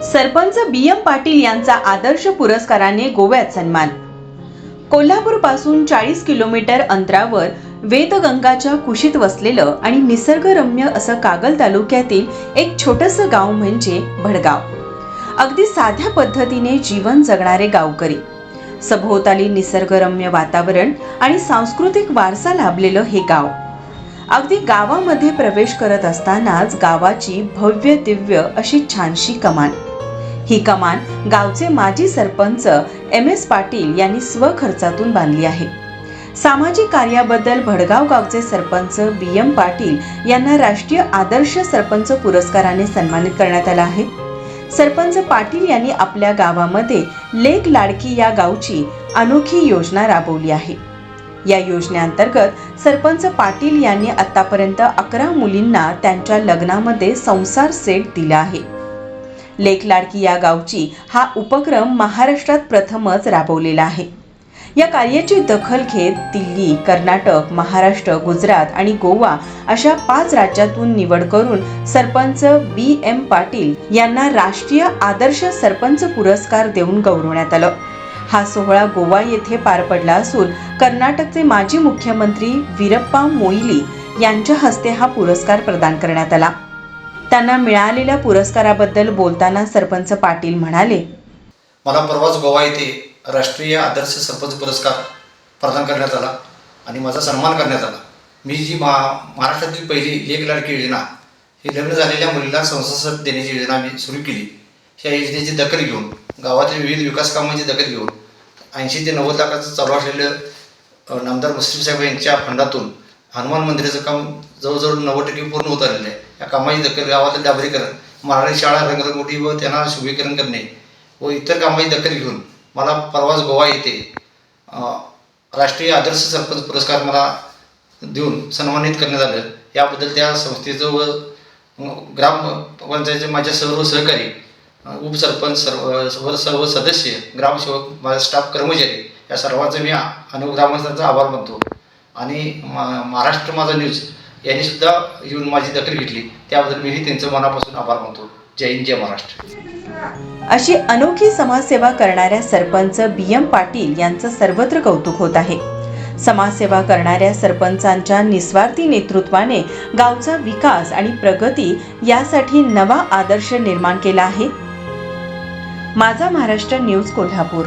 Sarpanch BM Patil यांचा आदर्श पुरस्काराने गोव्यात सन्मान। कोल्हापूर पासून 40 किलोमीटर अंतरावर वेदगंगाच्या कुशीत वसलेलं आणि निसर्गरम्य असं कागल तालुक्यातील एक छोटंसं गाव म्हणजे भडगाव। अगदी साध्या पद्धतीने जीवन जगणारे गावकरी, सभोवताली निसर्गरम्य वातावरण आणि सांस्कृतिक वारसा लाभलेलं हे गाव। अगदी गावामध्ये प्रवेश करत असतानाच गावाची भव्य दिव्य अशी छानशी कमान। ही कमान गावचे माजी सरपंच MS पाटील यांनी स्वखर्चातून बांधली आहे। सामाजिक कार्याबद्दल भडगाव गावचे सरपंच BM पाटील यांना राष्ट्रीय आदर्श सरपंच पुरस्काराने सन्मानित करण्यात आले आहे। सरपंच पाटील यांनी आपल्या गावामध्ये लेक लाडकी या गावची अनोखी योजना राबवली आहे। या योजनेअंतर्गत सरपंच पाटील यांनी आतापर्यंत 11 मुलींना त्यांच्या लग्नामध्ये संसार सेट दिला आहे। लेक लाडकी या गावची हा उपक्रम महाराष्ट्रात प्रथमच राबवलेला आहे। या कार्याची दखल घेत दिल्ली, कर्नाटक, महाराष्ट्र, गुजरात आणि गोवा अशा 5 राज्यातून निवड करून सरपंच BM पाटील यांना राष्ट्रीय आदर्श सरपंच पुरस्कार देऊन गौरवण्यात आलं। हा सोहळा गोवा येथे पार पडला असून कर्नाटकचे माजी मुख्यमंत्री वीरप्पा मोईली यांच्या हस्ते हा पुरस्कार प्रदान करण्यात आला। त्यांना मिळालेल्या पुरस्काराबद्दल बोलताना सरपंच पाटील म्हणाले, मला परवाच गोवा येथे राष्ट्रीय आदर्श सरपंच पुरस्कार प्रदान करण्यात आला आणि माझा सन्मान करण्यात आला। मी जी महाराष्ट्रातील पहिली लेक लाडकी योजना ही लग्न झालेल्या मुलीला संसार देण्याची योजना मी सुरू केली। ह्या योजनेची दखल घेऊन गावातील विविध विकास कामांची दखल घेऊन 80 ते 90 लाखाचं चालू असलेलं नामदार मुस्लिम साहेब यांच्या फंडातून हनुमान मंदिराचं काम जवळजवळ 90% पूर्ण होत आलेलं आहे। या कामाची दखल गावातील डांबरीकरण, मराठी शाळा रंगरंगोटी व त्यांना शुभीकरण करणे व इतर कामाची दखल घेऊन मला परवाच गोवा येथे राष्ट्रीय आदर्श सरपंच पुरस्कार मला देऊन सन्मानित करण्यात आलं। याबद्दल त्या संस्थेचं व ग्रामपंचायतीचे माझ्या सर्व सहकारी, उपसरपंच, सर्व सदस्य, ग्रामसेवक, माझा स्टाफ, कर्मचारी या सर्वांचा मी ग्रामस्थांचा आभार मानतो। आणि महाराष्ट्र माझा न्यूज यांनी सुद्धा येऊन माझी दखल घेतली, त्याबद्दल मीही त्यांचं मनापासून आभार मानतो। जय हिंद, जय महाराष्ट्र। अशी अनोखी समाजसेवा करणाऱ्या सरपंच BM पाटील यांचं सर्वत्र कौतुक होत आहे। समाजसेवा करणाऱ्या सरपंचांच्या निस्वार्थी नेतृत्वाने गावचा विकास आणि प्रगती यासाठी नवा आदर्श निर्माण केला आहे। माझा महाराष्ट्र न्यूज, कोल्हापूर।